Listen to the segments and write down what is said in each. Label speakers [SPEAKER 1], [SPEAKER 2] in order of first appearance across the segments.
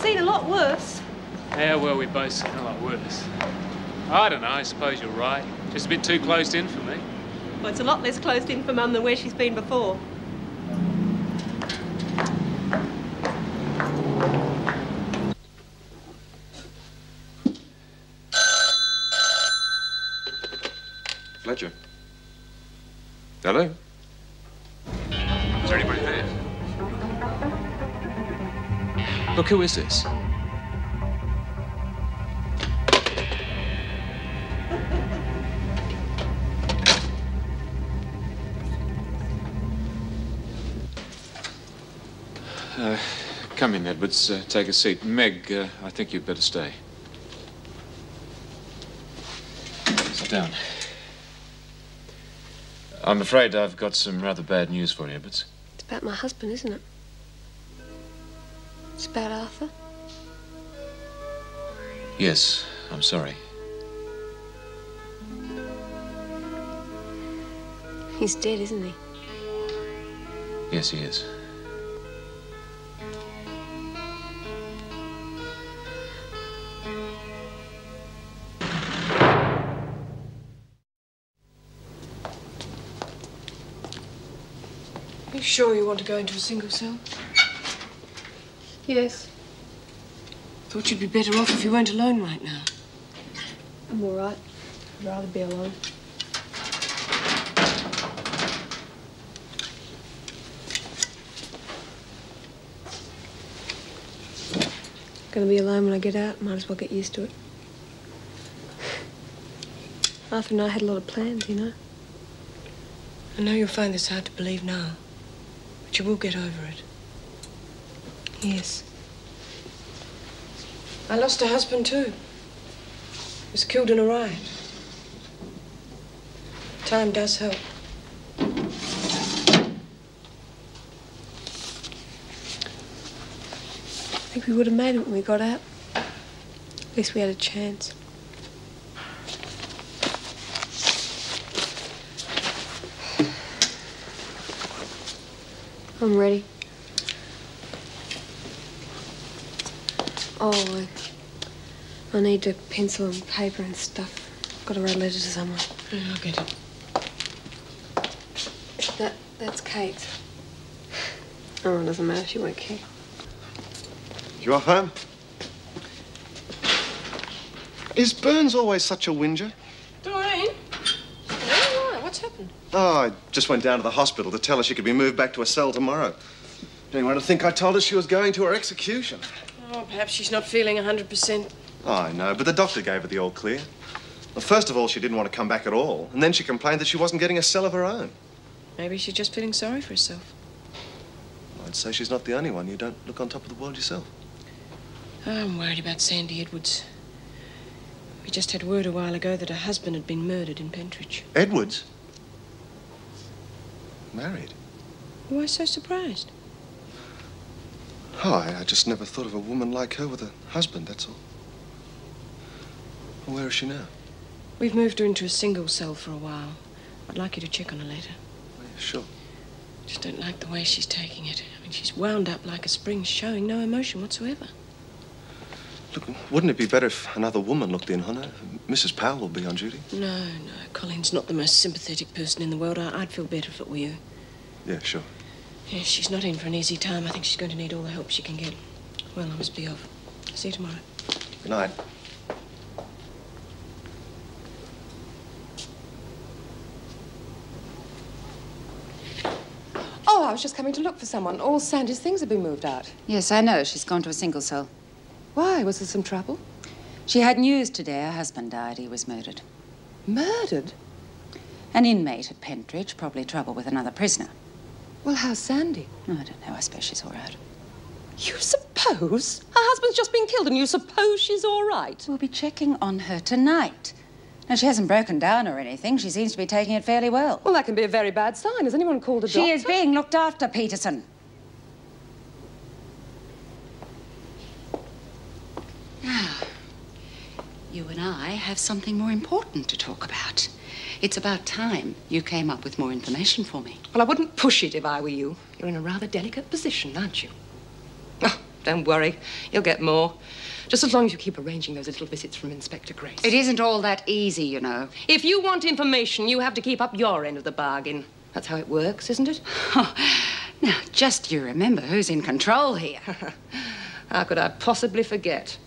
[SPEAKER 1] Seen a lot worse.
[SPEAKER 2] Yeah, well, we've both seen a lot worse. I don't know, I suppose you're right. Just a bit too closed in for me.
[SPEAKER 1] Well, it's a lot less closed in for Mum than where she's been before.
[SPEAKER 3] Fletcher. Hello? Is there anybody there? Look, who is this? Come in, Edwards. Take a seat. Meg, I think you'd better stay. Sit down. I'm afraid I've got some rather bad news for you, Edwards.
[SPEAKER 1] It's about my husband, isn't it? It's about Arthur.
[SPEAKER 3] Yes, I'm sorry.
[SPEAKER 1] He's dead, isn't he?
[SPEAKER 3] Yes, he is.
[SPEAKER 4] Are you sure you want to go into a single cell?
[SPEAKER 1] Yes.
[SPEAKER 4] Thought you'd be better off if you weren't alone right now.
[SPEAKER 1] I'm all right. I'd rather be alone. Gonna be alone when I get out. Might as well get used to it. Arthur and I had a lot of plans, you know.
[SPEAKER 4] I know you'll find this hard to believe now, but you will get over it.
[SPEAKER 1] Yes.
[SPEAKER 4] I lost a husband too. He was killed in a riot. Time does help.
[SPEAKER 1] I think we would have made it when we got out. At least we had a chance. I'm ready. Oh, I need a pencil and paper and stuff. Got to write a letter to someone.
[SPEAKER 4] Yeah, I'll get it.
[SPEAKER 1] That's Kate's. Oh, it doesn't matter. She won't care.
[SPEAKER 5] You off home? Is Burns always such a whinger?
[SPEAKER 4] Doreen? Why? What's happened?
[SPEAKER 5] Oh, I just went down to the hospital to tell her she could be moved back to a cell tomorrow. Didn't want to think I told her she was going to her execution.
[SPEAKER 4] Oh, perhaps she's not feeling 100%.
[SPEAKER 5] Oh, I know, but the doctor gave her the all clear. Well, first of all, she didn't want to come back at all, and then she complained that she wasn't getting a cell of her own.
[SPEAKER 4] Maybe she's just feeling sorry for herself.
[SPEAKER 5] I'd say she's not the only one. You don't look on top of the world yourself.
[SPEAKER 4] I'm worried about Sandy Edwards. We just had word a while ago that her husband had been murdered in Pentridge.
[SPEAKER 5] Edwards? Married?
[SPEAKER 4] Why so surprised?
[SPEAKER 5] Oh, I just never thought of a woman like her with a husband, that's all. Well, where is she now?
[SPEAKER 4] We've moved her into a single cell for a while. I'd like you to check on her later.
[SPEAKER 5] Oh, yeah, sure.
[SPEAKER 4] Just don't like the way she's taking it. I mean, she's wound up like a spring, showing no emotion whatsoever.
[SPEAKER 5] Look, wouldn't it be better if another woman looked in on her? Mrs. Powell will be on duty.
[SPEAKER 4] No. Colin's not the most sympathetic person in the world. I'd feel better if it were you.
[SPEAKER 5] Yeah, sure.
[SPEAKER 4] Yeah, she's not in for an easy time. I think she's going to need all the help she can get. Well, I must be off. See you tomorrow.
[SPEAKER 5] Good night.
[SPEAKER 6] Oh, I was just coming to look for someone. All Sandy's things have been moved out.
[SPEAKER 7] Yes, I know. She's gone to a single cell.
[SPEAKER 6] Why? Was there some trouble?
[SPEAKER 7] She had news today. Her husband died. He was murdered.
[SPEAKER 6] Murdered?
[SPEAKER 7] An inmate at Pentridge. Probably trouble with another prisoner.
[SPEAKER 6] Well, how's Sandy?
[SPEAKER 7] I don't know. I suppose she's all right.
[SPEAKER 6] You suppose? Her husband's just been killed and you suppose she's all right?
[SPEAKER 7] We'll be checking on her tonight. Now, she hasn't broken down or anything. She seems to be taking it fairly well.
[SPEAKER 6] Well, that can be a very bad sign. Has anyone called a doctor?
[SPEAKER 7] She is being looked after, Peterson. Now, you and I have something more important to talk about. It's about time you came up with more information for me.
[SPEAKER 6] Well, I wouldn't push it if I were you. You're in a rather delicate position, aren't you? Oh, Don't worry. You'll get more. Just as long as you keep arranging those little visits from Inspector Grace.
[SPEAKER 7] It isn't all that easy, you know.
[SPEAKER 6] If you want information, you have to keep up your end of the bargain. That's how it works, isn't it?
[SPEAKER 7] Oh, now, just you remember who's in control here.
[SPEAKER 6] How could I possibly forget?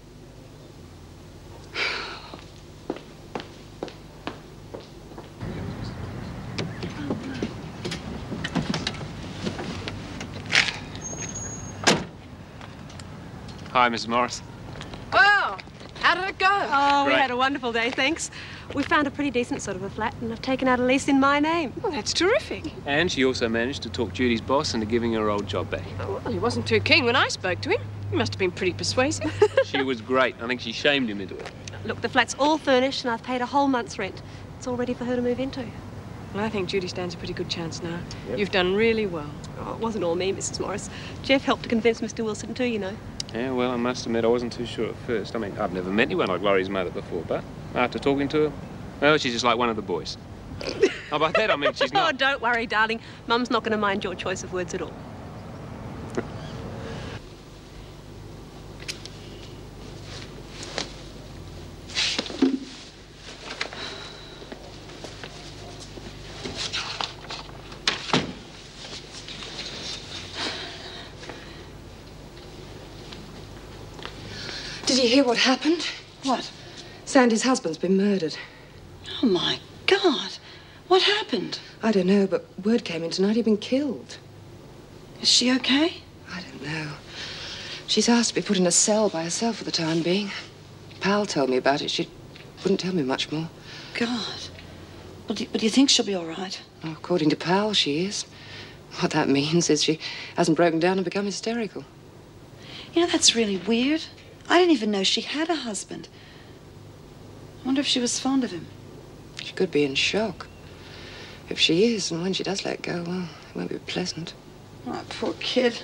[SPEAKER 2] Hi, Mrs. Morris.
[SPEAKER 4] Well, how did it go?
[SPEAKER 1] Oh, we
[SPEAKER 2] Great.
[SPEAKER 1] had a wonderful day, thanks. We found a pretty decent sort of a flat, and I've taken out a lease in my name.
[SPEAKER 4] Well, that's terrific.
[SPEAKER 2] And she also managed to talk Judy's boss into giving her old job back.
[SPEAKER 4] Oh, well, he wasn't too keen when I spoke to him. He must have been pretty persuasive.
[SPEAKER 2] She was great. I think she shamed him into it.
[SPEAKER 1] Look, the flat's all furnished, and I've paid a whole month's rent. It's all ready for her to move into.
[SPEAKER 4] Well, I think Judy stands a pretty good chance now. Yep. You've done really well.
[SPEAKER 1] Oh, it wasn't all me, Mrs. Morris. Jeff helped to convince Mr. Wilson too, you know.
[SPEAKER 2] Yeah, well, I must admit I wasn't too sure at first. I mean, I've never met anyone like Laurie's mother before, but after talking to her, well, she's just like one of the boys. Oh, by that I mean she's
[SPEAKER 1] Oh,
[SPEAKER 2] not.
[SPEAKER 1] don't worry, darling. Mum's not going to mind your choice of words at all.
[SPEAKER 6] Did you hear what happened?
[SPEAKER 7] What?
[SPEAKER 6] Sandy's husband's been murdered.
[SPEAKER 7] Oh, my God. What happened?
[SPEAKER 6] I don't know, but word came in tonight he'd been killed.
[SPEAKER 7] Is she okay?
[SPEAKER 6] I don't know. She's asked to be put in a cell by herself for the time being. Pal told me about it. She wouldn't tell me much more.
[SPEAKER 7] God. But do you think she'll be all right?
[SPEAKER 6] Well, according to Pal, she is. What that means is she hasn't broken down and become hysterical.
[SPEAKER 7] You know, that's really weird. I didn't even know she had a husband. I wonder if she was fond of him.
[SPEAKER 6] She could be in shock. If she is, and when she does let go, well, it won't be pleasant.
[SPEAKER 7] Oh, poor kid.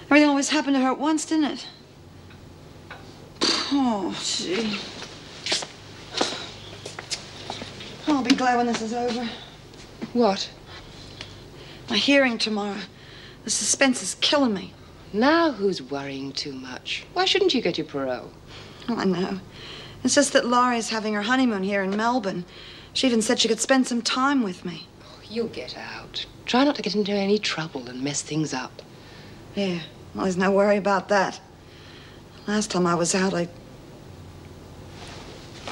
[SPEAKER 7] Everything always happened to her at once, didn't it? Oh, gee. I'll be glad when this is over.
[SPEAKER 6] What?
[SPEAKER 7] My hearing tomorrow. The suspense is killing me.
[SPEAKER 6] Now who's worrying too much? Why shouldn't you get your parole?
[SPEAKER 7] Oh, I know. It's just that Laurie's having her honeymoon here in Melbourne. She even said she could spend some time with me.
[SPEAKER 6] Oh, you'll get out. Try not to get into any trouble and mess things up.
[SPEAKER 7] Yeah, well, there's no worry about that. Last time I was out, Well,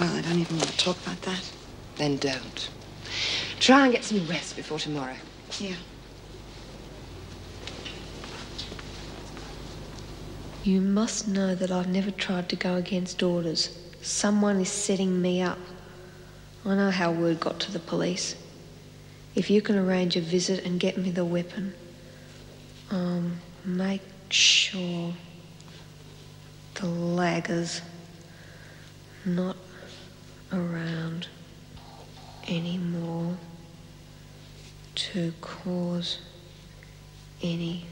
[SPEAKER 7] I don't even want to talk about that.
[SPEAKER 6] Then don't. Try and get some rest before tomorrow.
[SPEAKER 7] Yeah.
[SPEAKER 1] You must know that I've never tried to go against orders. Someone is setting me up. I know how word got to the police. If you can arrange a visit and get me the weapon, make sure the lagger's not around anymore to cause any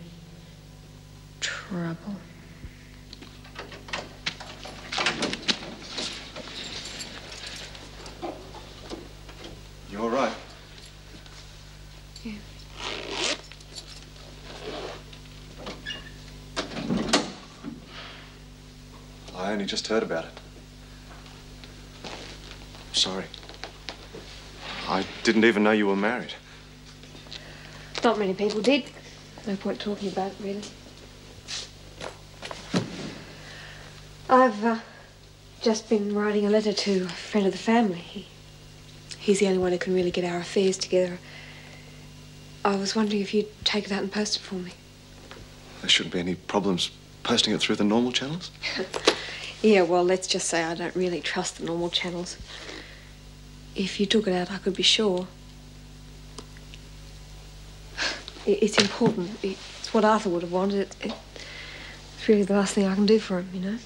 [SPEAKER 1] trouble.
[SPEAKER 5] You all right?
[SPEAKER 1] Yeah.
[SPEAKER 5] I only just heard about it. Sorry. I didn't even know you were married.
[SPEAKER 1] Not many people did. No point talking about it, really. I've just been writing a letter to a friend of the family. He's the only one who can really get our affairs together. I was wondering if you'd take it out and post it for me.
[SPEAKER 5] There shouldn't be any problems posting it through the normal channels.
[SPEAKER 1] Yeah, well, let's just say I don't really trust the normal channels. If you took it out, I could be sure. It's important. It's what Arthur would have wanted. It's really the last thing I can do for him, you know?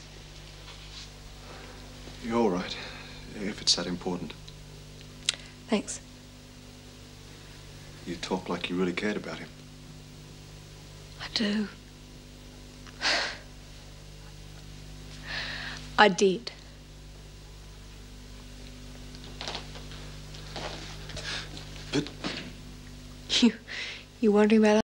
[SPEAKER 5] You're all right, if it's that important.
[SPEAKER 1] Thanks.
[SPEAKER 5] You talk like you really cared about him.
[SPEAKER 1] I do. I did.
[SPEAKER 5] But
[SPEAKER 1] You wondering about